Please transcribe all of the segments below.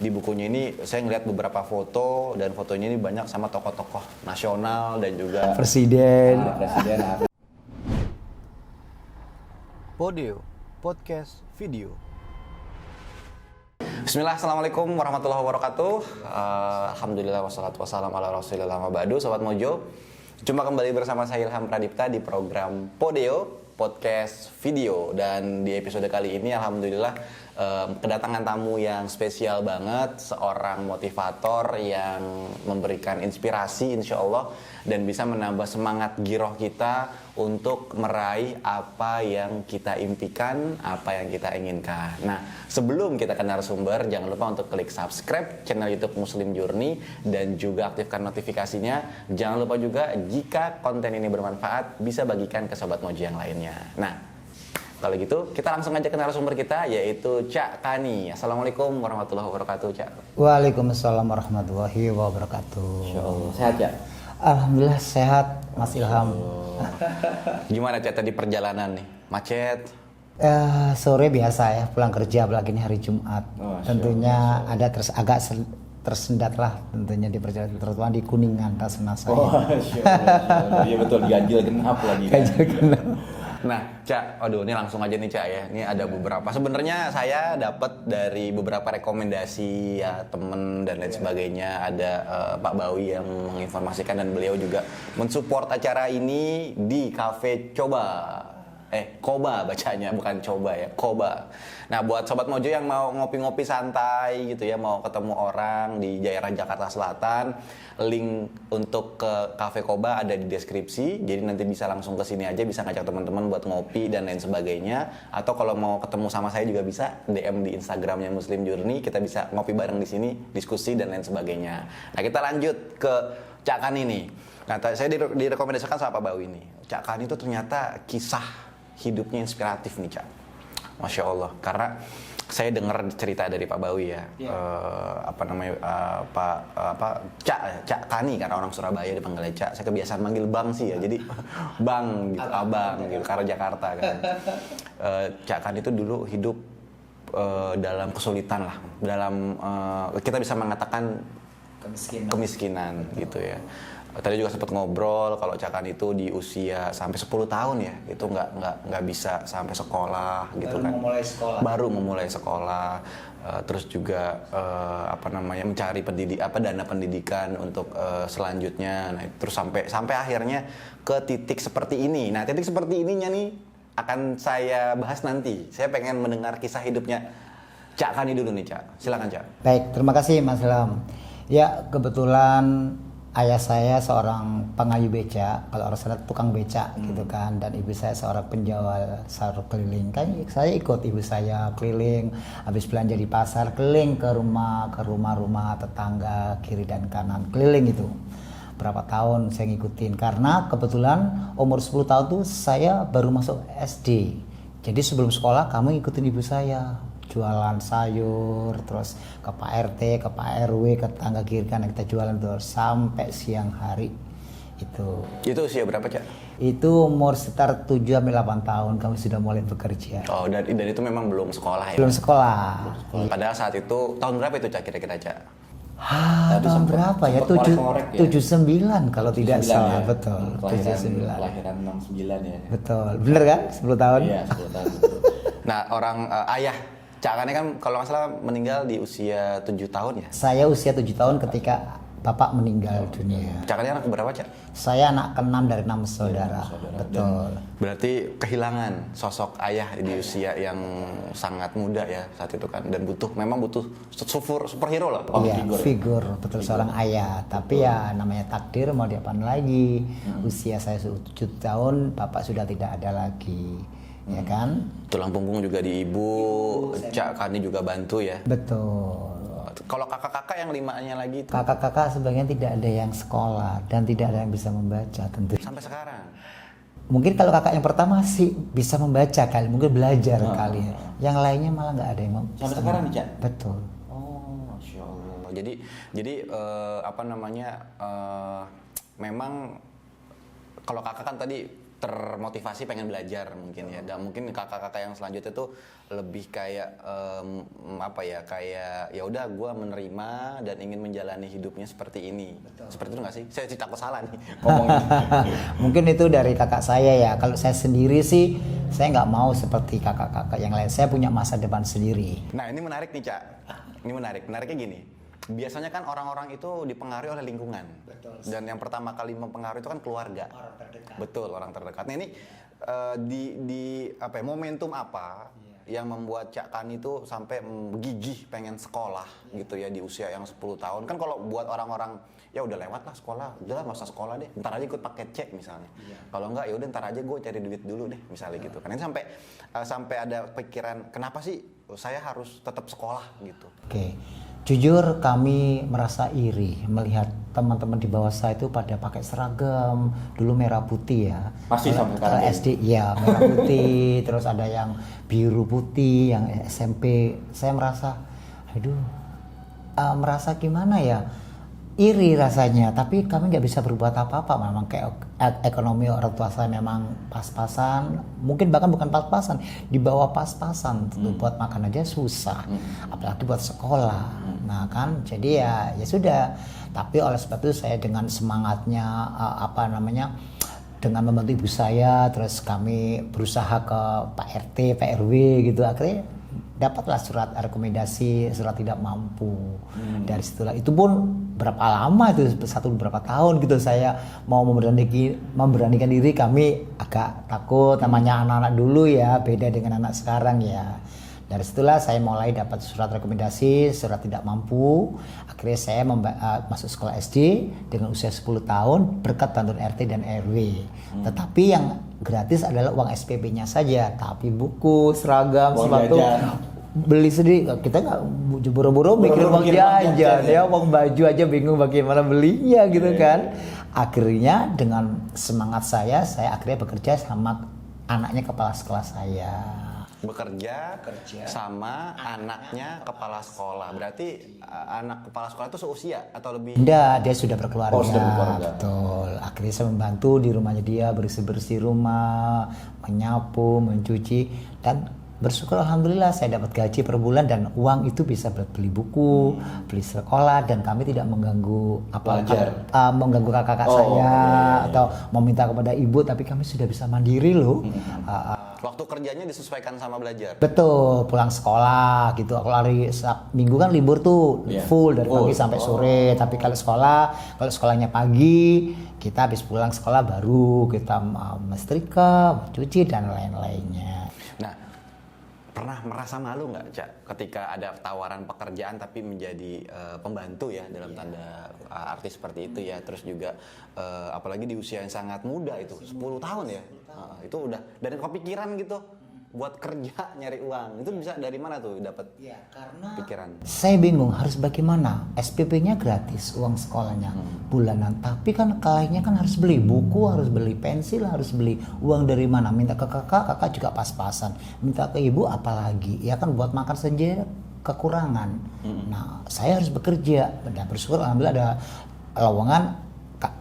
di bukunya ini saya ngeliat beberapa foto dan fotonya ini banyak sama tokoh-tokoh nasional dan juga Presiden. Podio, podcast, video. Bismillah, assalamualaikum warahmatullahi wabarakatuh. Alhamdulillah wassalatu wassalamu ala rasulillah wa ba'du. Sobat Mojo, jumpa kembali bersama saya Ilham Pradipta di program Podio, podcast, video. Dan di episode kali ini alhamdulillah kedatangan tamu yang spesial banget, seorang motivator yang memberikan inspirasi insya Allah dan bisa menambah semangat giroh kita untuk meraih apa yang kita impikan, apa yang kita inginkan. Nah, sebelum kita ke narasumber, jangan lupa untuk klik subscribe channel YouTube Muslim Journey dan juga aktifkan notifikasinya. Jangan lupa juga jika konten ini bermanfaat, bisa bagikan ke Sobat Mojo yang lainnya. Nah, kalau gitu, kita langsung aja ke narasumber kita, yaitu Cak Kani. Assalamualaikum warahmatullahi wabarakatuh, Cak. Waalaikumsalam warahmatullahi wabarakatuh. Insyaallah. Sehat ya? Alhamdulillah sehat, Mas Ilham. Gimana, Cak, tadi perjalanan nih? Macet? Sore biasa ya, pulang kerja, apalagi ini hari Jumat. Tentunya ada agak tersendat lah tentunya di perjalanan, terutama di Kuningan, Tasuna saya. Iya betul, ganjil genap lagi. Ganjil genap. Nah, Cak, aduh ini langsung aja nih, Cak ya. Ini ada beberapa. Sebenarnya saya dapat dari beberapa rekomendasi ya temen dan lain sebagainya. Ada Pak Bawi yang menginformasikan dan beliau juga mensupport acara ini di Cafe Coba. Koba bacanya, bukan coba ya, Koba. Nah, buat Sobat Mojo yang mau ngopi-ngopi santai gitu ya, mau ketemu orang di daerah Jakarta Selatan, link untuk ke Cafe Koba ada di deskripsi. Jadi nanti bisa langsung ke sini aja, bisa ngajak teman-teman buat ngopi dan lain sebagainya. Atau kalau mau ketemu sama saya juga bisa DM di Instagramnya Muslim Journey, kita bisa ngopi bareng di sini, diskusi dan lain sebagainya. Nah, kita lanjut ke Cak Kani nih. Nah, saya direkomendasikan sama Pak Bawi nih. Cak Kani itu ternyata kisah hidupnya inspiratif nih, Cak. Masya Allah. Karena saya dengar cerita dari Pak Bawi ya, Cak Kani, karena orang Surabaya dipanggilnya Cak. Saya kebiasaan manggil Bang sih ya, jadi Bang gitu, Abang gitu, karena Jakarta kan. Cak Kani itu dulu hidup dalam kesulitan lah, dalam kita bisa mengatakan kemiskinan gitu ya. Tadi juga sempat ngobrol kalau Cak Kani itu di usia sampai 10 tahun ya, itu nggak bisa sampai sekolah gitu kan. Baru memulai sekolah. Terus juga mencari dana pendidikan untuk selanjutnya. Nah, terus sampai akhirnya ke titik seperti ini. Nah, titik seperti ininya nih akan saya bahas nanti. Saya pengen mendengar kisah hidupnya Cak Kani dulu nih, Cak. Silakan, Cak. Baik, terima kasih Mas Ilham. Ya, kebetulan ayah saya seorang pengayuh beca, kalau orang sana tukang beca gitu kan, dan ibu saya seorang penjual sayur keliling. Kan saya ikut ibu saya keliling, habis belanja di pasar, keliling ke rumah-rumah tetangga kiri dan kanan, keliling itu. Berapa tahun saya ngikutin, karena kebetulan umur 10 tahun tuh saya baru masuk SD. Jadi sebelum sekolah kamu ngikutin ibu saya, jualan sayur, terus ke Pak RT, ke Pak RW, ke tetangga kiri kanan kita jualan terus sampai siang hari itu. Itu usia berapa, Cak? Itu umur sekitar 7-8 tahun kami sudah mulai bekerja. Oh, dan itu memang belum sekolah ya? Belum sekolah. Padahal saat itu, tahun berapa itu, Cak, kira-kira, Cak? Tahun berapa ya? 79 kalau tidak salah, ya? betul. 79. Kelahiran 69 ya. Betul. Bener kan? 10 tahun? Iya, 10 tahun. Nah, ayah Cak Kani kan kalau nggak salah meninggal di usia 7 tahun ya? Saya usia 7 tahun ketika bapak meninggal dunia. Cak Kani anak berapa, Cak? Saya anak ke-6 dari 6 saudara. Betul. Berarti kehilangan sosok ayah di usia yang sangat muda ya saat itu kan, dan memang butuh superhero lah. Iya, figur betul seorang ayah. Tapi ya namanya takdir, mau diapain lagi. Usia saya 7 tahun, bapak sudah tidak ada lagi. Ya kan? Tulang punggung juga di ibu, Cak Kani juga bantu ya? Betul. Kalau kakak-kakak yang limanya lagi itu? Kakak-kakak sebagian tidak ada yang sekolah dan tidak ada yang bisa membaca tentu. Sampai sekarang? Mungkin kalau kakak yang pertama sih bisa membaca kali, mungkin belajar kali ya. Yang lainnya malah nggak ada yang Sampai sekarang nih, Cak? Betul. Oh, Masya Allah. Jadi memang kalau kakak kan tadi termotivasi pengen belajar mungkin ya. Dan mungkin kakak-kakak yang selanjutnya tuh lebih kayak apa ya, kayak ya udah gue menerima dan ingin menjalani hidupnya seperti ini. Seperti itu nggak sih? Saya takut salah nih ngomongnya. Mungkin itu dari kakak saya ya. Kalau saya sendiri sih, saya nggak mau seperti kakak-kakak yang lain. Saya punya masa depan sendiri. Nah ini menarik nih Cak. Ini menariknya gini. Biasanya kan orang-orang itu dipengaruhi oleh lingkungan. Betul. Dan yang pertama kali mempengaruhi itu kan keluarga. Orang terdekat. Betul, orang terdekat. Nah ini di apa ya, momentum apa yang membuat Cak Kani itu sampai gigih pengen sekolah gitu ya di usia yang 10 tahun. Kan kalau buat orang-orang ya udah lewat lah sekolah, udah nggak usah sekolah deh, ntar aja ikut paket C misalnya. Kalau enggak ya udah ntar aja gue cari duit dulu deh misalnya gitu. Kan ini sampai ada pikiran kenapa sih saya harus tetap sekolah gitu. Oke, jujur kami merasa iri melihat teman-teman di bawah saya itu pada pakai seragam, dulu merah putih ya. Masih sampai sekarang Kalau ya? SD ya merah putih, terus ada yang biru putih, yang SMP. Saya merasa, aduh, merasa gimana ya? Iri rasanya, tapi kami nggak bisa berbuat apa-apa. Memang kayak ekonomi orang tua saya memang pas-pasan, mungkin bahkan bukan pas-pasan, di bawah pas-pasan. Tentu buat makan aja susah, apalagi buat sekolah. Nah kan, jadi ya sudah. Tapi oleh sebab itu saya dengan semangatnya dengan membantu ibu saya, terus kami berusaha ke Pak RT, Pak RW gitu, akhirnya dapatlah surat rekomendasi surat tidak mampu. Dari situlah itu pun berapa lama itu beberapa tahun gitu saya mau memberanikan diri. Kami agak takut, namanya anak-anak dulu ya, beda dengan anak sekarang ya. Dari situlah saya mulai dapat surat rekomendasi surat tidak mampu. Akhirnya saya masuk sekolah SD dengan usia 10 tahun berkat bantuan RT dan RW. Tetapi yang gratis adalah uang SPP-nya saja, tapi buku, seragam, sepatu beli sendiri. Kita nggak buru-buru mikir uang jajan ya, uang baju aja bingung bagaimana belinya gitu kan. Akhirnya dengan semangat saya akhirnya bekerja sama anaknya kepala sekolah saya. Bekerja sama anaknya kepala sekolah. Berarti anak kepala sekolah itu seusia atau lebih? Enggak, dia sudah berkeluarga. Oh, sudah berkeluarga. Betul. Akhirnya saya membantu di rumahnya dia, bersih-bersih rumah, menyapu, mencuci, dan bersyukur alhamdulillah saya dapat gaji per bulan dan uang itu bisa buat beli buku, beli sekolah, dan kami tidak mengganggu mengganggu kakak-kakak saya atau meminta kepada ibu, tapi kami sudah bisa mandiri loh. Waktu kerjanya disesuaikan sama belajar. Betul, pulang sekolah gitu. Kalau hari Minggu kan libur tuh full dari pagi sampai sore. Tapi kalau sekolahnya pagi, kita habis pulang sekolah baru kita mensetrika, mencuci dan lain-lainnya. Nah, pernah merasa malu nggak, Cak, ketika ada tawaran pekerjaan tapi menjadi pembantu ya dalam tanda arti seperti itu ya, terus juga apalagi di usia yang sangat muda itu 10 tahun ya, itu udah dan kepikiran gitu buat kerja nyari uang, itu bisa dari mana tuh dapat karena pikiran? Saya bingung harus bagaimana. SPP-nya gratis, uang sekolahnya bulanan, tapi kan kayaknya kan harus beli buku, harus beli pensil, harus beli uang dari mana? Minta ke kakak juga pas-pasan, minta ke ibu apalagi, ya kan buat makan saja kekurangan. Nah saya harus bekerja dan bersyukur alhamdulillah ada lowongan.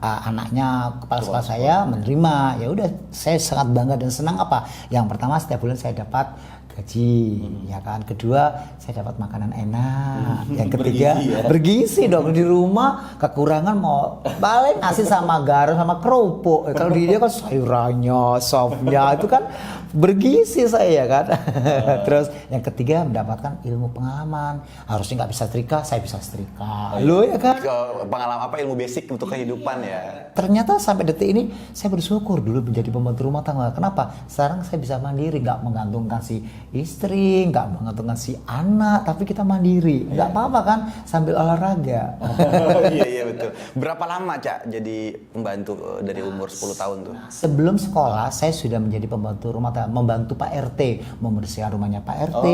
Anaknya kepala sekolah saya menerima, ya udah saya sangat bangga dan senang. Apa yang pertama, setiap bulan saya dapat gaji, ya kan. Kedua, saya dapat makanan enak. Yang ketiga, bergizi dong. Di rumah kekurangan mau balik nasi sama garam sama kerupuk. Kalau di dia kan sayurannya, sopnya itu kan bergizi saya kan. Terus yang ketiga, mendapatkan ilmu pengalaman. Harusnya nggak bisa setrika, saya bisa setrika. Lo ya kan? Pengalaman apa, ilmu basic untuk kehidupan ya. Ternyata sampai detik ini saya bersyukur dulu menjadi pembantu rumah tangga. Kenapa? Sekarang saya bisa mandiri, nggak menggantungkan si istri, nggak menggantungkan si anak, tapi kita mandiri. Nggak apa-apa kan sambil olahraga. Iya betul. Berapa lama, Cak, jadi pembantu dari umur 10 tahun tuh? Sebelum sekolah saya sudah menjadi pembantu rumah tangga, membantu Pak RT, membersihkan rumahnya Pak RT,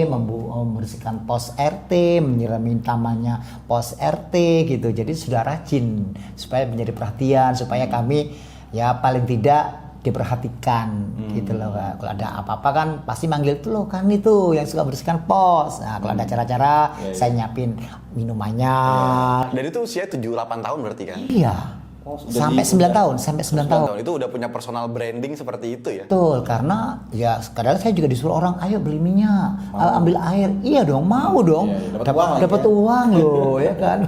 membersihkan pos RT, menyiramin tamannya pos RT gitu. Jadi sudah rajin supaya menjadi perhatian, supaya kami ya paling tidak diperhatikan gitu loh. Kalau ada apa-apa kan pasti manggil tuh loh kan itu yang suka bersihkan pos. Nah kalau ada acara-acara saya nyiapin minumannya. Dan itu usia 7-8 tahun berarti kan? Iya. Oh, sudah Sampai 9 tahun, sampai 9 tahun. Tahun itu udah punya personal branding seperti itu ya. Betul, karena ya kadang saya juga disuruh orang, ayo beli minyak, ambil air. Iya dong, mau dong. Iya, dapat uang lagi Dapat ya. uang loh, ya kan.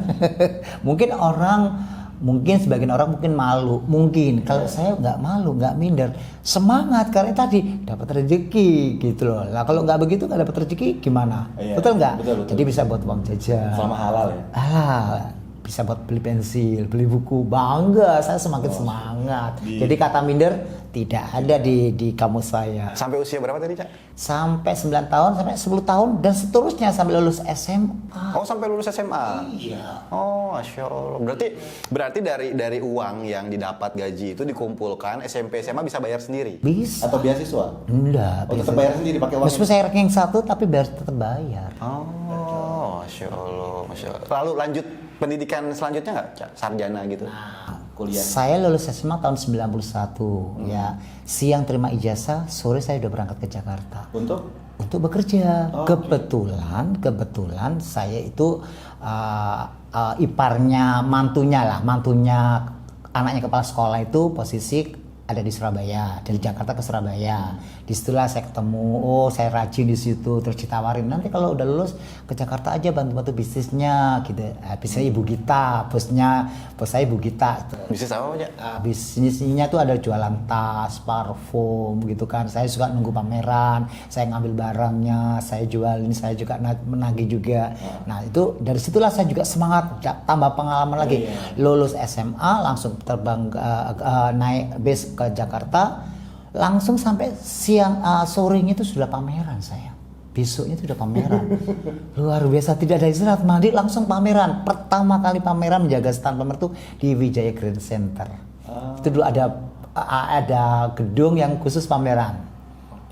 Mungkin sebagian orang mungkin malu, mungkin. Kalau saya nggak malu, nggak minder, semangat karena tadi dapat rezeki gitu loh. Nah kalau nggak begitu nggak dapat rezeki gimana? Iya, Betul nggak? betul. Jadi bisa buat uang jajan. Selama halal ya. Bisa buat beli pensil, beli buku, bangga, saya semakin semangat. Jadi kata minder tidak ada di kamus saya. Sampai usia berapa tadi, Cak? Sampai 9 tahun, sampai 10 tahun, dan seterusnya sampai lulus SMA. Oh, sampai lulus SMA. Iya. Oh, Masya Allah. Berarti dari uang yang didapat gaji itu dikumpulkan, SMP SMA bisa bayar sendiri. Bisa. Atau beasiswa? Enggak, Oh, tetap bayar sendiri pakai uang. meskipun saya ranking 1 tapi tetap bayar. Oh, Masya Allah, Masya Allah. Lalu lanjut pendidikan selanjutnya nggak, Cak? Sarjana gitu? Kuliah. Saya lulus SMA tahun 91 ya. Siang terima ijazah, sore saya udah berangkat ke Jakarta. Untuk bekerja. Oh, Kebetulan saya itu iparnya mantunya anaknya kepala sekolah itu posisi ada di Surabaya, dari Jakarta ke Surabaya. Disitulah saya ketemu, saya rajin di situ, terus ditawarin nanti kalau udah lulus ke Jakarta aja bantu-bantu bisnisnya gitu. Bisnisnya Ibu Gita, bos saya Ibu Gita. Bisnis apa, Cak? Bisnisnya tuh ada jualan tas, parfum gitu kan. Saya suka nunggu pameran, saya ngambil barangnya, saya jualin, saya juga menagih juga. Nah itu dari situlah saya juga semangat, tambah pengalaman lagi. Lulus SMA langsung terbang naik bis ke Jakarta, langsung sampai sorenya itu sudah pameran saya. Besoknya itu udah pameran. Luar biasa, tidak ada istirahat, mandi langsung pameran. Pertama kali pameran menjaga stand pamer itu di Wijaya Grand Center. Itu dulu ada gedung yang khusus pameran.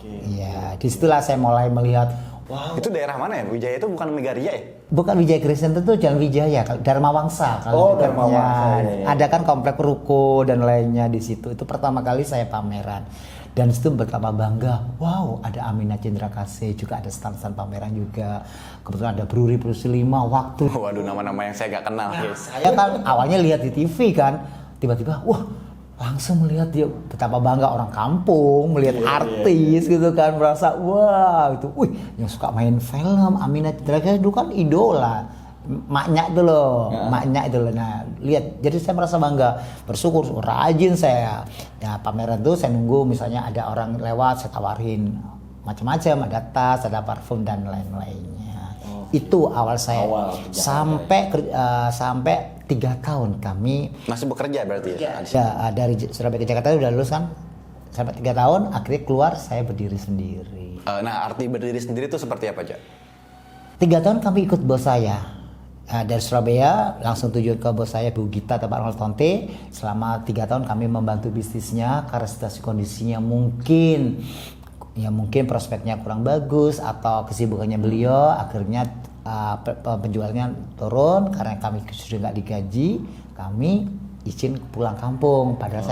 Iya, disitulah saya mulai melihat. Wow. Itu daerah mana ya? Wijaya itu bukan Megaria ya? Bukan Wijaya Grand Center itu Jalan Wijaya, Dharma Wangsa. Dharma Wangsa. Ya. Ada kan komplek ruko dan lainnya di situ. Itu pertama kali saya pameran. Dan situ betapa bangga, wow ada Amina Cendra Kasih, juga ada stand-stand pameran juga. Kebetulan ada Bruri Plus 5 waktu. Waduh, nama-nama yang saya gak kenal. Nah, saya kan awalnya lihat di TV kan, tiba-tiba wah langsung melihat dia betapa bangga orang kampung, melihat artis gitu kan, merasa wah itu, yang suka main film, Amina Cendra Kasih dulu kan idola. Maknya itu loh, Nah, lihat, jadi saya merasa bangga, bersyukur, rajin saya. Ya pameran tuh saya nunggu, misalnya ada orang lewat, saya tawarin macam-macam, ada tas, ada parfum dan lain-lainnya. Itu awal saya. Sampai 3 tahun kami. Masih bekerja berarti ya? Ya, dari Surabaya ke Jakarta udah lulus kan, sampai 3 tahun, akhirnya keluar saya berdiri sendiri. Nah, arti berdiri sendiri itu seperti apa, Cak? 3 tahun kami ikut bos saya. Dari Surabaya langsung tujuan ke bos saya Bu Gita atau Pak Ronald Tonte. Selama 3 tahun kami membantu bisnisnya karena situasi kondisinya mungkin prospeknya kurang bagus atau kesibukannya beliau, akhirnya penjualannya turun karena kami sudah nggak digaji. Kami izin pulang kampung, padahal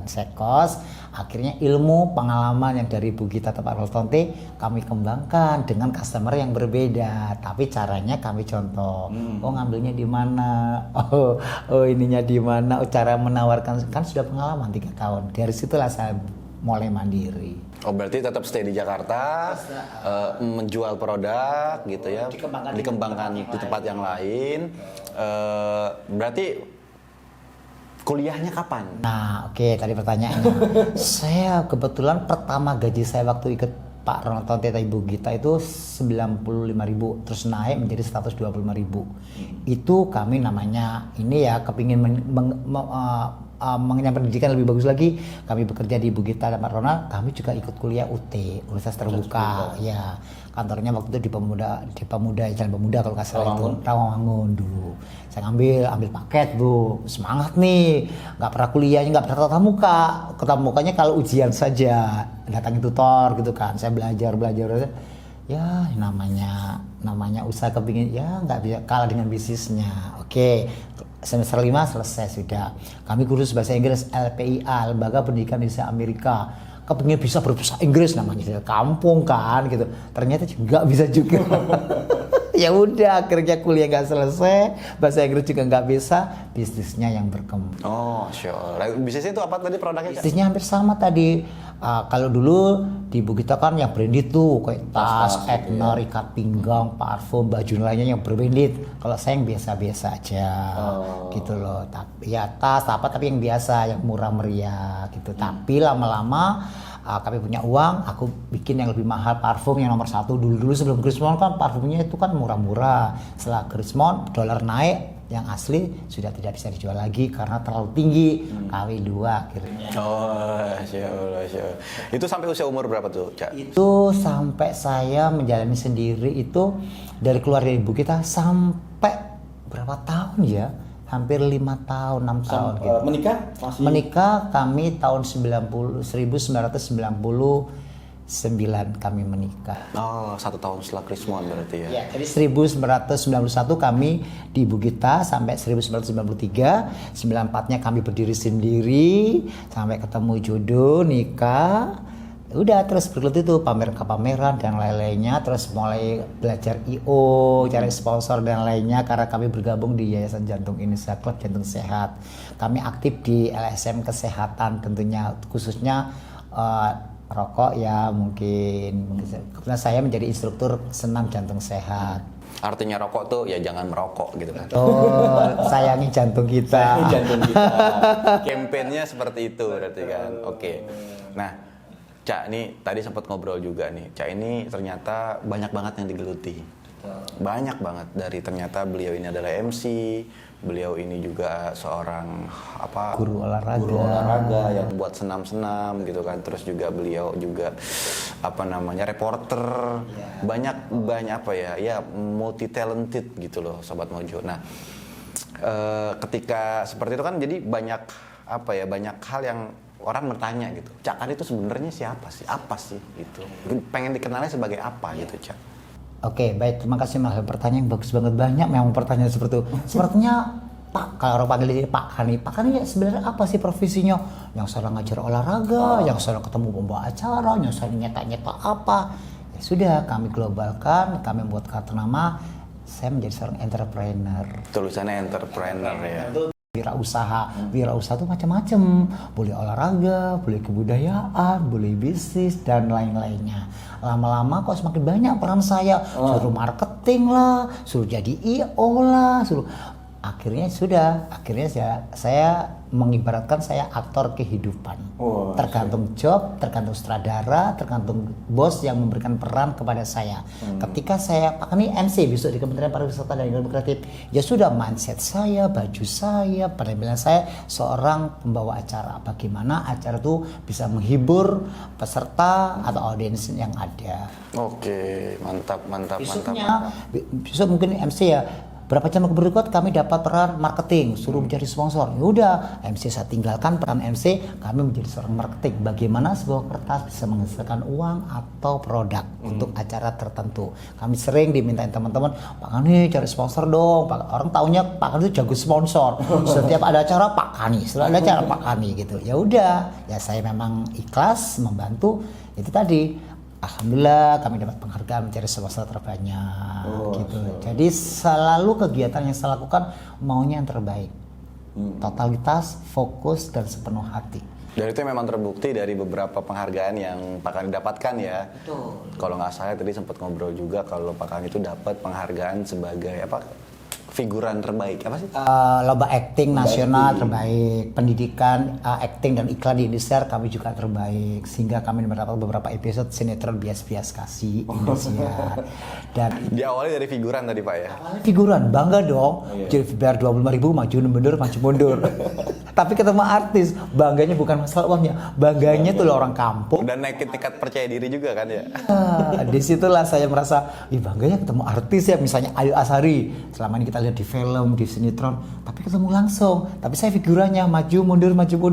saya kos. Akhirnya ilmu pengalaman yang dari Bu Gita atau Pak Ronald Tonte kami kembangkan dengan customer yang berbeda, tapi caranya kami contoh. Ngambilnya di mana, ininya di mana, cara menawarkan, kan sudah pengalaman 3 tahun. Dari situlah saya mulai mandiri. Oh, berarti tetap stay di Jakarta, menjual produk gitu ya, dikembangkan di tempat yang lain. Berarti kuliahnya kapan? Nah, oke, tadi pertanyaannya. Saya kebetulan pertama gaji saya waktu ikut Pak Ronald Tonte atau Ibu Gita itu 95.000, terus naik menjadi 125.000. Itu kami namanya ini ya kepingin mengenyam pendidikan lebih bagus lagi. Kami bekerja di Ibu Gita dan Pak Ronald, kami juga ikut kuliah UT, Universitas Terbuka. Ya, kantornya waktu itu di Pemuda Jalan Pemuda kalau nggak salah itu, Rawamangun dulu. Saya ambil paket Bu, semangat nih, nggak pernah kuliahnya, nggak pernah tatap muka. Tatap mukanya kalau ujian saja, datangin tutor gitu kan. Saya belajar. Ya namanya usaha kepingin, ya nggak bisa kalah dengan bisnisnya. Oke. Semester 5 selesai sudah. Kami kursus bahasa Inggris LPIA, Lembaga Pendidikan Indonesia Amerika. Kepingin bisa berbahasa Inggris namanya, kampung kan gitu. Ternyata nggak bisa juga. Ya udah, akhirnya kuliah nggak selesai, bahasa Inggris juga nggak bisa, bisnisnya yang berkembang. Oh, sure. Bisnisnya itu apa tadi produknya, Cak? Bisnisnya hampir sama tadi. Kalau dulu di ibu kita kan yang branded tuh kayak tas, Egner, ikat pinggang, parfum, baju lainnya yang branded. Kalau saya yang biasa-biasa aja, gitu loh. Tapi ya tas apa tapi yang biasa, yang murah meriah gitu. Tapi lama-lama kami punya uang, aku bikin yang lebih mahal parfum yang nomor 1 dulu sebelum Chrismon kan parfumnya itu kan murah-murah. Setelah Chrismon dolar naik, yang asli sudah tidak bisa dijual lagi karena terlalu tinggi, KW2 akhirnya. Oh, sure. Itu sampai usia umur berapa tuh, Cak? Itu sampai saya menjalani sendiri itu dari keluar dari ibu kita sampai berapa tahun ya? Hampir 5 tahun, 6 tahun gitu. Menikah masih Menikah kami tahun 1999 kami menikah. Oh, 1 tahun setelah Krismon berarti ya? Ya, jadi 1991 kami di ibu kita sampai 1993, 94-nya kami berdiri sendiri, sampai ketemu jodoh, nikah. Udah terus bergelut itu pameran ke pameran dan lain-lainnya, terus mulai belajar IO, cari sponsor dan lainnya karena kami bergabung di Yayasan Jantung Indonesia Klub Jantung Sehat. Kami aktif di LSM Kesehatan tentunya, khususnya rokok ya mungkin. Kebetulan saya menjadi instruktur senam jantung sehat. Artinya rokok tuh ya jangan merokok gitu kan? Oh, sayangi jantung kita. jantung kita. Campaign-nya seperti itu berarti kan? Oke. Nah, Cak, nih tadi sempat ngobrol juga nih. Cak ini ternyata banyak banget yang digeluti. Banyak banget dari ternyata beliau ini adalah MC, beliau ini juga seorang Guru olahraga. guru olahraga yang buat senam-senam gitu kan. Terus juga beliau juga reporter. Banyak apa ya? Ya multi talented gitu loh Sobat Mojo. Nah, ketika seperti itu kan jadi banyak hal yang orang bertanya gitu, Cak Kari itu sebenarnya siapa sih? Apa sih gitu? Pengen dikenalnya sebagai apa gitu, Cak? Oke, baik, terima kasih Mas. Pertanyaan yang bagus banget, banyak memang pertanyaan seperti itu. Sepertinya Pak, kalau orang panggil dia Pak Kani ya sebenarnya apa sih profesinya? Yang selalu ngajar olahraga, yang selalu ketemu pembawa acara, yang selalu nyetak apa? Ya sudah, kami globalkan, kami membuat kartu nama. Saya menjadi seorang entrepreneur. Tulisannya entrepreneur ya. Wirausaha itu macam-macam, boleh olahraga, boleh kebudayaan, boleh bisnis dan lain-lainnya. Lama-lama kok semakin banyak peran saya, suruh marketing lah, suruh jadi IO lah, akhirnya saya mengibaratkan saya aktor kehidupan. Tergantung job, tergantung sutradara, tergantung bos yang memberikan peran kepada saya. Ketika saya Pak ini MC besok di Kementerian Pariwisata dan Ekonomi Kreatif, ya sudah mindset saya, baju saya, penampilan saya seorang pembawa acara. Bagaimana acara itu bisa menghibur peserta atau audiens yang ada. Oke, mantap. Besok mungkin MC ya. Berapa jam berikut kami dapat peran marketing, suruh menjadi sponsor. Ya udah, MC saya tinggalkan peran MC, kami menjadi seorang marketing. Bagaimana sebuah kertas bisa menghasilkan uang atau produk untuk acara tertentu. Kami sering dimintain teman-teman, Pak Kani cari sponsor dong. Orang taunya Pak Kani itu jago sponsor. Setiap ada acara Pak Kani, setelah ada acara Pak Kani gitu. Ya udah, ya saya memang ikhlas membantu. Itu tadi. Alhamdulillah kami dapat penghargaan mencari sponsor terbanyak gitu. Jadi selalu kegiatan yang saya lakukan maunya yang terbaik. Totalitas, fokus dan sepenuh hati. Dan itu memang terbukti dari beberapa penghargaan yang Pak Kani dapatkan ya. Betul. Kalau nggak salah tadi sempat ngobrol juga kalau Pak Kani itu dapat penghargaan sebagai figuran terbaik apa sih? Lomba acting nasional terbaik, pendidikan acting dan iklan di Indonesia kami juga terbaik, sehingga kami mendapat beberapa episode sinetron bias-bias kasih Indonesia. Dan Diawali dari figuran tadi Pak ya? figuran bangga dong, jadi biar 25.000 maju mundur. Tapi ketemu artis, bangganya bukan masalah uangnya, bangganya tuh orang kampung. Dan naikin tingkat percaya diri juga kan ya? Disitulah saya merasa, bangganya ketemu artis ya, misalnya Ayu Azhari. Selama ini kita lihat di film, di sinetron, tapi ketemu langsung. Tapi saya figurannya maju mundur 20.000.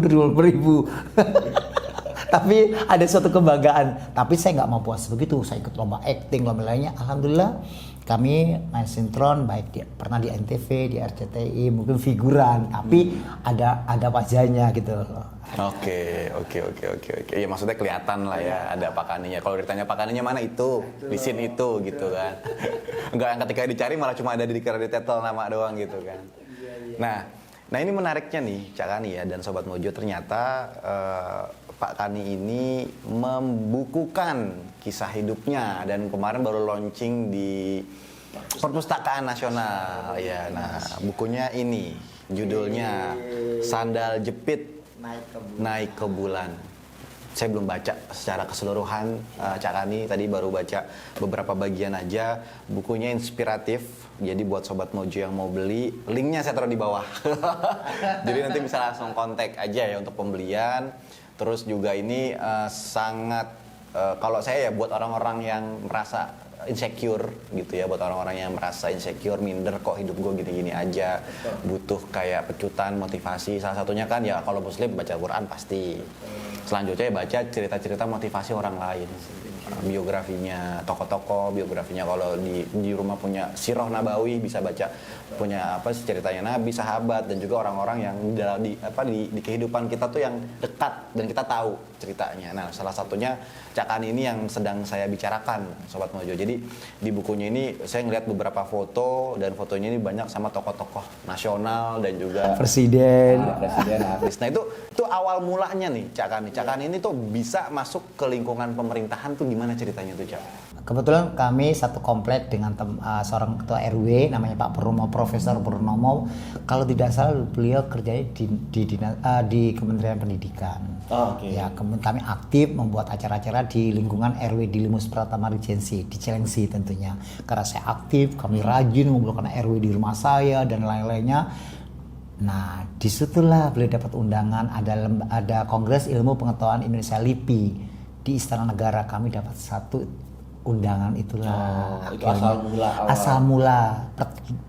Tapi ada suatu kebanggaan. Tapi saya nggak mau puas begitu. Saya ikut lomba acting, lomba lainnya. Alhamdulillah kami main sinetron baik pernah di NTV, di RCTI, mungkin figuran, tapi ada wajahnya gitu loh. Oke. Ya maksudnya kelihatan lah ya ada Pak Kaninya. Kalau ditanya Pak Kaninya mana itu, di scene itu gitu kan. Enggak, yang ketika dicari malah cuma ada di kredit title nama doang gitu kan. Nah ini menariknya nih Cak Kani ya dan Sobat Mojo, ternyata Pak Kani ini membukukan kisah hidupnya dan kemarin baru launching di Perpustakaan Nasional ya. Nah bukunya ini judulnya Sandal Jepit Naik ke Bulan. Saya belum baca secara keseluruhan, Cak Kani tadi baru baca beberapa bagian aja. Bukunya inspiratif, jadi buat Sobat Mojo yang mau beli, linknya saya taruh di bawah. Jadi nanti bisa langsung kontak aja ya untuk pembelian. Terus juga ini sangat, kalau saya ya buat orang-orang yang merasa insecure gitu ya, buat orang-orang yang merasa insecure, minder kok hidup gue gini-gini aja, butuh kayak pecutan, motivasi. Salah satunya kan ya kalau muslim baca Quran pasti. Selanjutnya ya baca cerita-cerita motivasi orang lain, biografinya tokoh-tokoh, biografinya kalau di rumah punya Sirah Nabawi bisa baca, punya apa ceritanya Nabi, sahabat, dan juga orang-orang yang di kehidupan kita tuh yang dekat dan kita tahu ceritanya. Nah salah satunya Cak Kani ini yang sedang saya bicarakan Sobat Mojo. Jadi di bukunya ini saya ngeliat beberapa foto dan fotonya ini banyak sama tokoh-tokoh nasional dan juga Presiden. artis. Nah itu awal mulanya nih Cak Kani. Cak Kani ini tuh bisa masuk ke lingkungan pemerintahan tuh gimana ceritanya tuh Cak? Kebetulan kami satu komplek dengan seorang ketua RW namanya Pak Purnomo, Profesor Purnomo. Kalau tidak salah beliau kerjanya di Kementerian Pendidikan. Ya, kemudian kami aktif membuat acara-acara di lingkungan RW di Limus Pratama Regency di Cilengsi tentunya. Karena saya aktif, kami rajin mengumpulkan RW di rumah saya dan lain-lainnya. Nah, disitulah beliau dapat undangan ada Kongres Ilmu Pengetahuan Indonesia LIPI di Istana Negara. Kami dapat satu undangan itulah. Itu asal mula.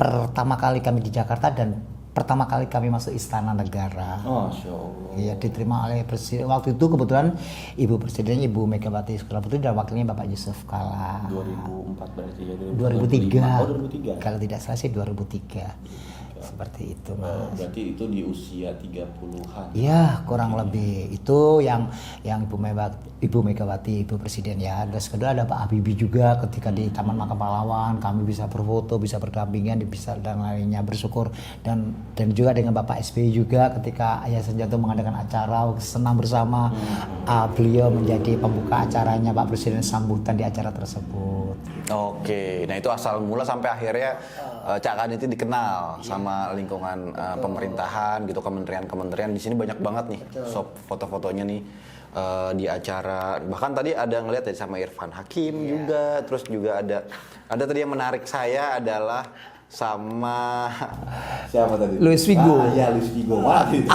Pertama kali kami di Jakarta dan pertama kali kami masuk Istana Negara. Masya Allah. Iya, diterima oleh Presiden. Waktu itu kebetulan Ibu Presidennya Ibu Megawati Soekarno Putri dan wakilnya Bapak Yusuf Kala. 2004 berarti ya. 2003. Oh 2003. Kalau tidak salah sih 2003. Seperti itu, Mas. Berarti itu di usia 30-an. Iya, kurang lebih. Itu yang Ibu Megawati, Ibu Presiden ya. Terus kedua ada Pak Habibie juga ketika di Taman Makam Pahlawan kami bisa berfoto, bisa berdampingan, bisa dan lainnya, bersyukur dan juga dengan Bapak SBY juga ketika Yayasan Jantung mengadakan acara senam bersama. Beliau menjadi pembuka acaranya, Pak Presiden sambutan di acara tersebut. Oke, nah itu asal mula sampai akhirnya Cak Kani itu dikenal sama lingkungan pemerintahan gitu, kementerian-kementerian. Di sini banyak banget nih foto-fotonya nih di acara. Bahkan tadi ada ngeliat ya sama Irfan Hakim juga. Terus juga ada tadi yang menarik saya adalah sama Siapa tadi? Luis Figo. Ya Luis Figo. Wah, itu.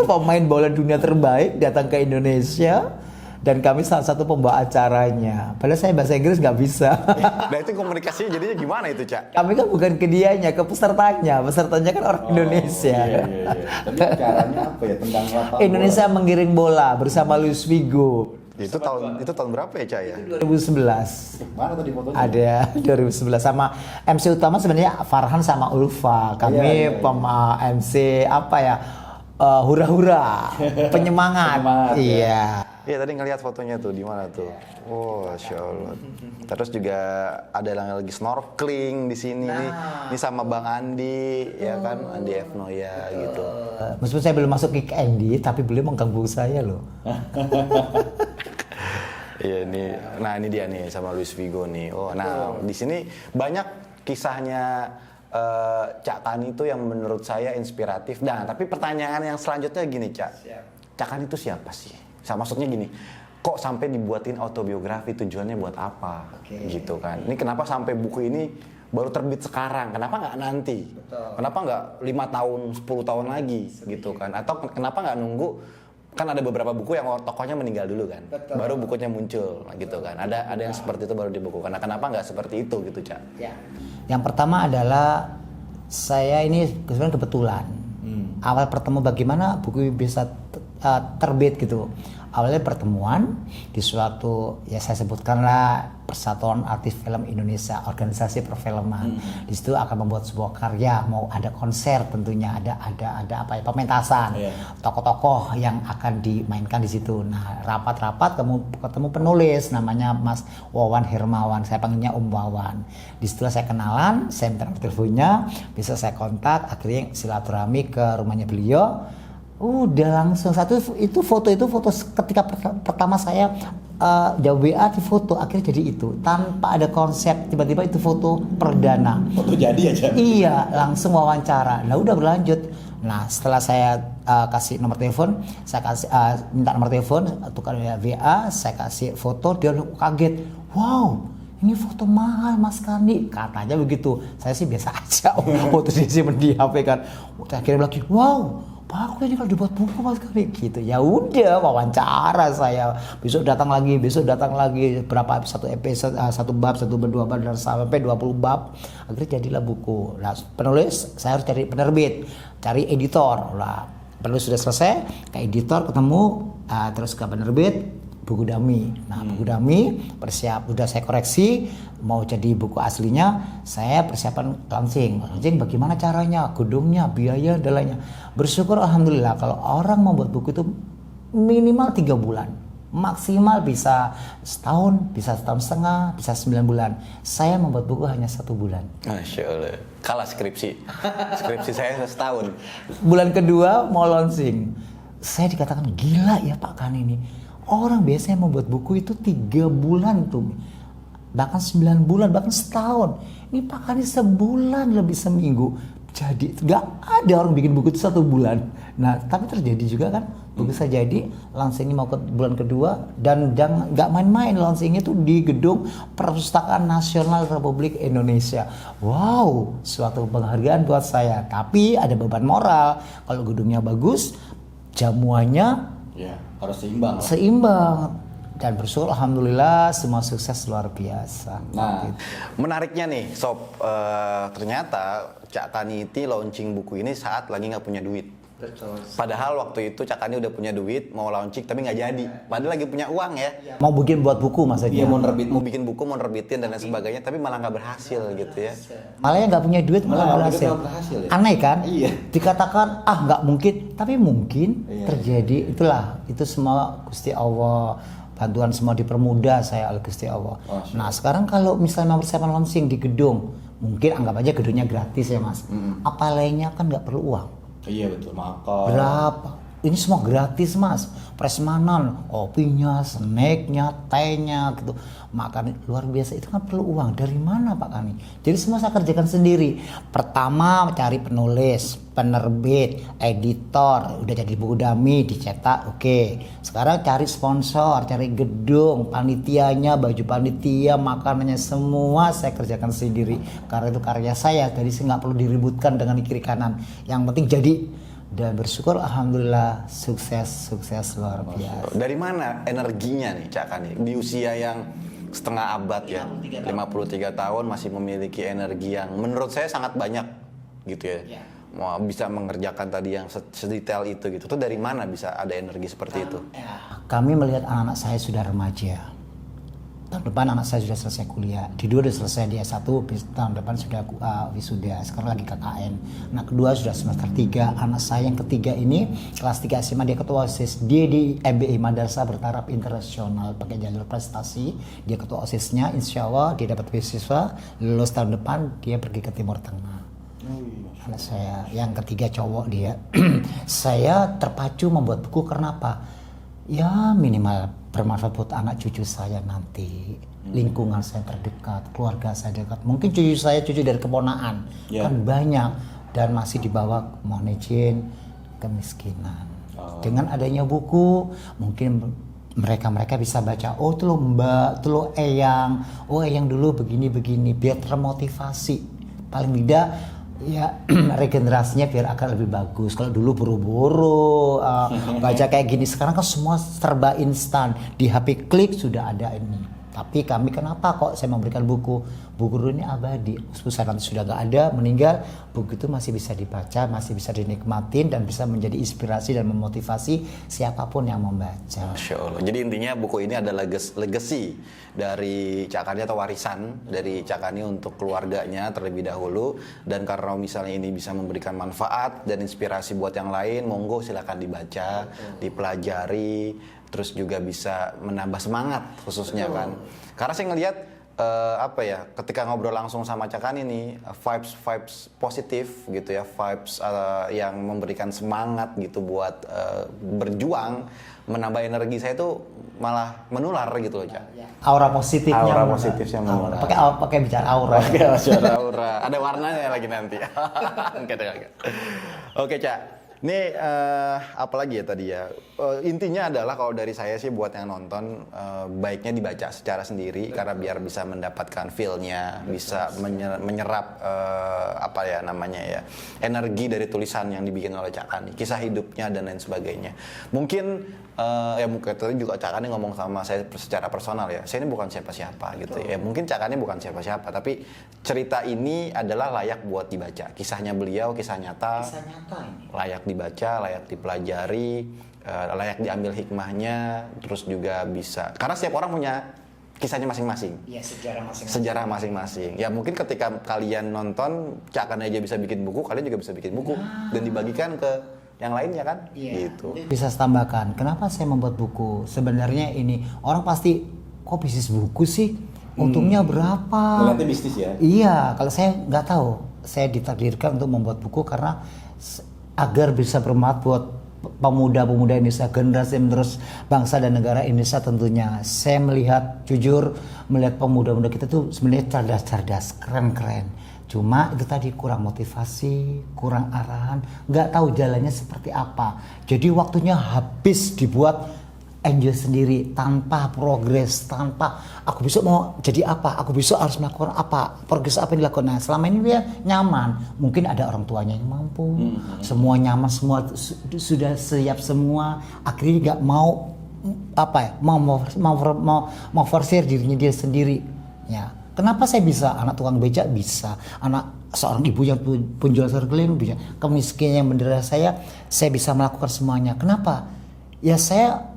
Pemain bola dunia terbaik datang ke Indonesia. Dan kami salah satu pembawa acaranya. Padahal saya bahasa Inggris nggak bisa. Nah itu komunikasinya jadinya gimana itu Cak? Kami kan bukan ke dianya, ke pesertanya. Pesertanya kan orang Indonesia. Iya. Tapi acaranya apa ya? Tentang lapangan Indonesia menggiring bola bersama Luis Figo. Itu tahun berapa ya Cak ya? bola. 2011. Mana tadi fotonya? Ada 2011 sama MC utama sebenarnya Farhan sama Ulfa. Kami MC apa ya? Hura-hura, penyemangat. Iya. Iya tadi ngelihat fotonya tuh di mana tuh? Oh, Masya Allah. Terus juga ada yang lagi snorkeling di sini nih. Ini sama Bang Andi, ya kan? Andi Evnoya gitu. Meskipun saya belum masuk Kick Andy, tapi beliau mengganggu saya loh. Iya nih. Nah ini dia nih sama Luis Figo nih. Oh, nah di sini banyak kisahnya Cak Kani itu yang menurut saya inspiratif. Nah, tapi pertanyaan yang selanjutnya gini, Cak. Cak Kani itu siapa sih? Maksudnya gini, kok sampai dibuatin autobiografi, tujuannya buat apa? Gitu kan. Ini kenapa sampai buku ini baru terbit sekarang? Kenapa nggak nanti? Kenapa nggak 5 tahun, 10 tahun lagi? Gitu kan. Atau kenapa nggak nunggu? Kan ada beberapa buku yang tokohnya meninggal dulu kan. Baru bukunya muncul gitu kan. Ada yang seperti itu baru dibukukan. Nah, kenapa nggak seperti itu gitu, Cak? Ya. Yang pertama adalah saya ini sebenarnya kebetulan. Awal pertama bagaimana buku bisa terbit gitu. awalnya pertemuan di suatu, ya saya sebutkanlah Persatuan Artis Film Indonesia, organisasi perfilman. Di situ akan membuat sebuah karya, mau ada konser tentunya, ada apa ya, pementasan, tokoh-tokoh yang akan dimainkan di situ. Nah, rapat-rapat ketemu penulis namanya Mas Wawan Hermawan, saya panggilnya Om Wawan. Di situ saya kenalan, saya minta nomor teleponnya, bisa saya kontak, akhirnya silaturahmi ke rumahnya beliau. Udah langsung itu foto ketika pertama saya jawab WA di foto, akhirnya jadi itu tanpa ada konsep, tiba-tiba itu foto perdana. Foto jadi aja. Iya, langsung wawancara. Nah udah berlanjut. Nah setelah saya kasih nomor telepon, saya kasih minta nomor telepon, tukar WA, saya kasih foto, dia kaget. Wow, ini foto mahal Mas Kandi, katanya begitu. Saya sih biasa aja, foto dia simpen di HP kan. Akhirnya lagi, wow, bagus ini kalau dibuat buku Mas Kandi gitu. Ya udah, wawancara saya. Besok datang lagi, berapa satu episode, satu bab, dua bab, dan sampai 20 bab. Akhirnya jadilah buku. Nah, penulis saya harus cari penerbit, cari editor. Lah, penulis sudah selesai, ke editor ketemu, terus ke penerbit. Buku Dami. Nah, buku Dami udah saya koreksi mau jadi buku aslinya, saya persiapan launching. Launching bagaimana caranya, gedungnya, biaya, dan lainnya. Bersyukur alhamdulillah kalau orang membuat buku itu minimal 3 bulan. Maksimal bisa setahun, bisa setahun setengah, bisa 9 bulan. Saya membuat buku hanya 1 bulan. Masya Allah. Kalah skripsi. Skripsi saya setahun. Bulan kedua mau launching. Saya dikatakan gila ya Pak Kan ini. Orang biasanya membuat buku itu 3 bulan tuh, bahkan 9 bulan, bahkan setahun. Ini Pak Kani sebulan lebih seminggu. Jadi nggak ada orang bikin buku itu 1 bulan. Nah tapi terjadi juga kan, buku saya jadi, launchingnya mau ke bulan kedua, dan nggak main-main, launchingnya itu di gedung Perpustakaan Nasional Republik Indonesia. Wow, suatu penghargaan buat saya. Tapi ada beban moral, kalau gedungnya bagus, jamuannya Ya, harus seimbang. Seimbang. Dan bersyukur alhamdulillah semua sukses luar biasa. Nah, menariknya nih Sob, ternyata Cak Kani itu launching buku ini saat lagi nggak punya duit. betul. Padahal waktu itu Cak Kani udah punya duit, mau launching tapi nggak jadi. Padahal lagi punya uang ya. Mau bikin buat buku maksudnya. Iya, Mau bikin buku, mau nerbitin dan lain sebagainya, tapi malah nggak berhasil gitu ya. Malah yang nggak punya duit malah berhasil. Ya? Aneh kan? Iya. Dikatakan nggak mungkin, tapi mungkin Iya. terjadi. Itulah, itu semua Gusti Allah. Bantuan semua dipermudah saya oleh Gusti Allah. Nah sekarang kalau misalnya mau persiapan launching di gedung, mungkin anggap aja gedungnya gratis ya Mas. Apa lainnya kan nggak perlu uang. Iya betul, makan. Berapa? Ini semua gratis Mas. Prasmanan, kopinya, snacknya, tehnya gitu. Makan luar biasa, itu kan perlu uang. Dari mana Pak Kani? Jadi semua saya kerjakan sendiri. Pertama cari penulis, penerbit, editor, udah jadi buku Dami, dicetak, oke. Sekarang cari sponsor, cari gedung, panitianya, baju panitia, makanannya, semua saya kerjakan sendiri. Karena itu karya saya, jadi saya nggak perlu diributkan dengan kiri kanan. Yang penting jadi. Dan bersyukur alhamdulillah sukses luar biasa. Dari mana energinya nih Cak Kani di usia yang setengah abad ya, 53 tahun masih memiliki energi yang menurut saya sangat banyak gitu ya. Mau bisa mengerjakan tadi yang sedetail itu gitu. Itu dari mana bisa ada energi seperti itu? Kami melihat anak-anak saya sudah remaja. Tahun depan anak saya sudah selesai kuliah. Di dua sudah selesai, di S1, tahun depan sudah wisuda. Sekarang lagi KKN. Anak kedua sudah semester 3. Anak saya yang ketiga ini kelas 3 SMA, dia ketua OSIS. Dia di MBI Madrasah Bertaraf Internasional pakai jalur prestasi. Dia ketua OSISnya, insya Allah dia dapat beasiswa. Lulus tahun depan dia pergi ke Timur Tengah. Anak saya yang ketiga cowok dia. Saya terpacu membuat buku karena apa? Ya minimal bermanfaat buat anak cucu saya nanti, lingkungan saya terdekat, keluarga saya dekat. Mungkin cucu saya cucu dari keponaan, kan banyak, dan masih di bawah, mohon izin, kemiskinan. Dengan adanya buku, mungkin mereka bisa baca, oh itu loh Mbak, itu loh Eyang, oh Eyang dulu begini-begini, biar termotivasi. Paling tidak ya regenerasinya biar akan lebih bagus. Kalau dulu buru-buru baca kayak gini, sekarang kan semua serba instan, di HP klik sudah ada ini. Tapi kami kenapa kok saya memberikan buku? buku dulu ini abadi. Susah nanti sudah nggak ada, meninggal, buku itu masih bisa dibaca, masih bisa dinikmatin dan bisa menjadi inspirasi dan memotivasi siapapun yang membaca. Masya Allah. Jadi intinya buku ini adalah legacy dari Cak Kani atau warisan dari Cak Kani untuk keluarganya terlebih dahulu, dan karena misalnya ini bisa memberikan manfaat dan inspirasi buat yang lain, monggo silakan dibaca, dipelajari, terus juga bisa menambah semangat khususnya kan. Karena saya ngelihat apa ya, ketika ngobrol langsung sama Cak Kani nih, vibes positif gitu ya, vibes yang memberikan semangat gitu buat berjuang, menambah energi saya itu malah menular gitu loh, Cak. Aura positifnya. Aura positifnya menular. Pakai bicara aura. Oke, aura. Ada warnanya lagi nanti. Oke, Cak. Ini apa lagi ya tadi ya? Intinya adalah kalau dari saya sih buat yang nonton baiknya dibaca secara sendiri karena biar bisa mendapatkan feel-nya, bisa menyerap apa ya namanya ya, energi dari tulisan yang dibikin oleh Cak Kani, kisah hidupnya dan lain sebagainya. Mungkin ya mungkin tadi juga Cak Kani ngomong sama saya secara personal ya, saya ini bukan siapa-siapa gitu ya. Mungkin Cak Kani bukan siapa-siapa, tapi cerita ini adalah layak buat dibaca. Kisahnya beliau, kisah nyata. Kisah nyata ini. Layak dibaca, layak dipelajari, layak diambil hikmahnya, terus juga bisa. Karena setiap orang punya kisahnya masing-masing. Iya, sejarah masing-masing. Sejarah masing-masing. Ya mungkin ketika kalian nonton, Cak Kani aja bisa bikin buku, kalian juga bisa bikin buku dan dibagikan ke yang lainnya kan? Iya. Gitu. Bisa saya tambahkan, kenapa saya membuat buku? Sebenarnya ini orang pasti kok bisnis buku sih? Untungnya berapa? Melihatnya bisnis ya? Iya, kalau saya nggak tahu. Saya ditakdirkan untuk membuat buku karena agar bisa bermanfaat buat pemuda-pemuda Indonesia, generasi menerus bangsa dan negara Indonesia tentunya. Saya melihat, jujur, melihat pemuda-pemuda kita tuh sebenarnya cerdas-cerdas, keren-keren. Cuma itu tadi kurang motivasi, kurang arahan, nggak tahu jalannya seperti apa. Jadi waktunya habis dibuat enjoy sendiri, tanpa progres, tanpa aku besok mau jadi apa, aku besok harus melakukan apa, progres apa yang dilakukan. Nah selama ini dia nyaman, mungkin ada orang tuanya yang mampu, semua nyaman, semua sudah siap semua, akhirnya nggak mau apa ya, mau forsir dirinya dia sendiri. Ya, kenapa saya bisa, anak tukang becak bisa, anak seorang ibu yang penjual sayur keliling bisa, kemiskinan yang menderita saya bisa melakukan semuanya. Kenapa? Ya saya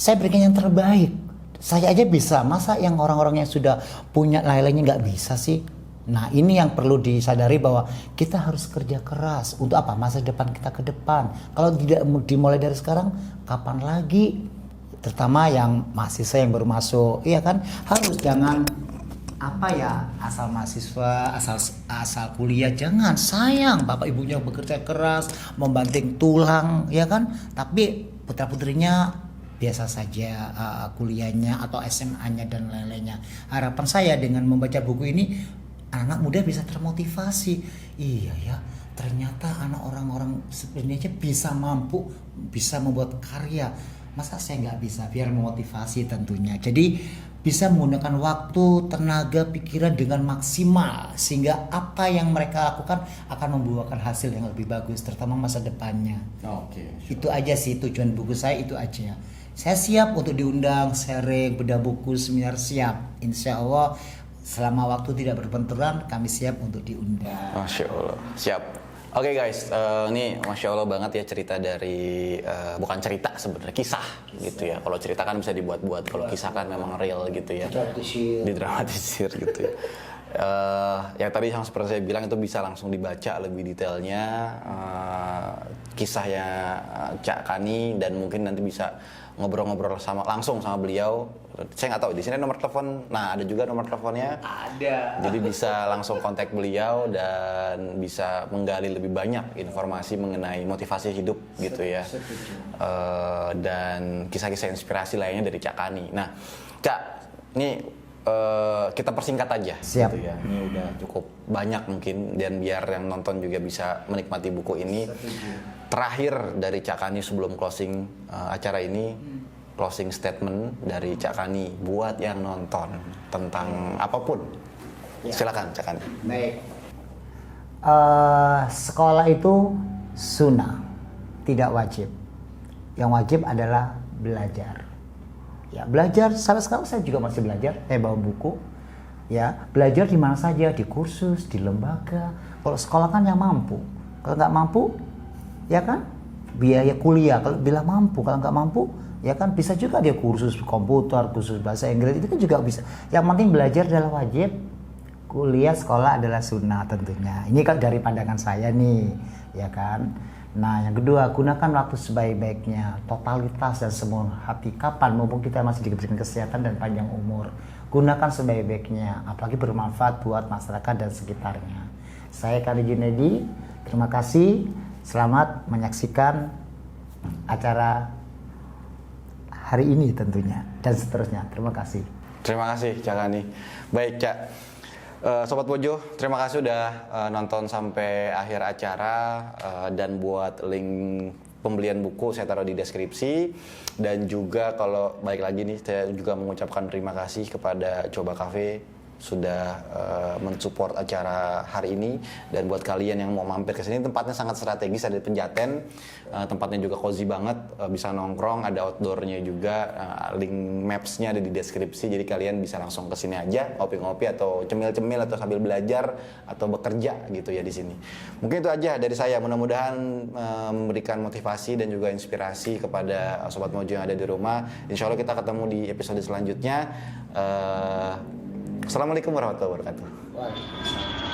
saya berikan yang terbaik. Saya aja bisa, masa yang orang-orang yang sudah punya lain-lainnya nggak bisa sih? Nah ini yang perlu disadari bahwa kita harus kerja keras untuk apa? Masa depan kita ke depan. Kalau tidak dimulai dari sekarang, kapan lagi? Terutama yang mahasiswa yang baru masuk, iya kan? Harus jangan asal mahasiswa, asal kuliah, jangan, sayang bapak ibunya bekerja keras, membanting tulang, ya kan? Tapi putra putrinya biasa saja kuliahnya atau SMA-nya dan lain-lainnya. Harapan saya dengan membaca buku ini, anak muda bisa termotivasi. Iya ya, ternyata anak orang-orang sebenarnya bisa mampu, bisa membuat karya. Masa saya nggak bisa? Biar memotivasi tentunya. Jadi bisa menggunakan waktu, tenaga, pikiran dengan maksimal sehingga apa yang mereka lakukan akan membuahkan hasil yang lebih bagus, terutama masa depannya. Oke. Itu aja sih tujuan buku saya, itu aja. Saya siap untuk diundang, sharing, bedah buku, seminar, siap. Insya Allah selama waktu tidak berbenturan kami siap untuk diundang. Masya Allah, siap. Oke guys, ini Masya Allah banget ya cerita dari, bukan cerita sebenarnya, kisah gitu ya. Kalau cerita kan bisa dibuat-buat, kalau kisah kan memang real gitu ya. Didramatisir gitu ya. Yang tadi yang seperti saya bilang itu bisa langsung dibaca lebih detailnya kisahnya Cak Kani, dan mungkin nanti bisa ngobrol-ngobrol langsung sama beliau. Saya nggak tahu di sini nomor telepon. Nah ada juga nomor teleponnya. Ada. Jadi bisa langsung kontak beliau dan bisa menggali lebih banyak informasi mengenai motivasi hidup gitu ya. Dan kisah-kisah inspirasi lainnya dari Cak Kani. Nah, Cak, ini kita persingkat aja. Siap. Gitu ya. Ini udah cukup banyak mungkin, dan biar yang nonton juga bisa menikmati buku ini. Terakhir dari Cak Kani sebelum closing acara ini, closing statement dari Cak Kani buat yang nonton tentang apapun. Ya. Silakan Cak Kani. Baik. Sekolah itu sunnah, tidak wajib. Yang wajib adalah belajar. Ya, belajar sampai sekarang saya juga masih belajar. Saya bawa buku. ya belajar di mana saja, di kursus, di lembaga. Kalau sekolah kan yang mampu, kalau nggak mampu ya kan biaya kuliah, kalau bila mampu, kalau nggak mampu ya kan bisa juga dia kursus komputer, kursus bahasa Inggris, itu kan juga bisa. Yang penting belajar adalah wajib, kuliah sekolah adalah sunnah tentunya. Ini kan dari pandangan saya nih, ya kan. Nah, yang kedua, gunakan waktu sebaik-baiknya, totalitas dan semua hati. Kapan mumpung kita masih diberikan kesehatan dan panjang umur, gunakan sebaik-baiknya, apalagi bermanfaat buat masyarakat dan sekitarnya. Saya Khalid Junaidi, terima kasih. Selamat menyaksikan acara hari ini tentunya dan seterusnya. Terima kasih. Terima kasih Cak Hani. Baik Cak, Sobat Pojo, terima kasih udah nonton sampai akhir acara, dan buat link pembelian buku saya taruh di deskripsi. Dan juga kalau baik lagi nih, saya juga mengucapkan terima kasih kepada Coba Cafe sudah mensupport acara hari ini. Dan buat kalian yang mau mampir ke sini, tempatnya sangat strategis, ada di Penjaten, tempatnya juga cozy banget, bisa nongkrong, ada outdoornya juga, link mapsnya ada di deskripsi, jadi kalian bisa langsung ke sini aja, ngopi-ngopi atau cemil-cemil atau sambil belajar atau bekerja gitu ya di sini. Mungkin itu aja dari saya, mudah-mudahan memberikan motivasi dan juga inspirasi kepada Sobat Mojo yang ada di rumah. Insya Allah kita ketemu di episode selanjutnya. Assalamualaikum warahmatullahi wabarakatuh. Waalaikumsalam.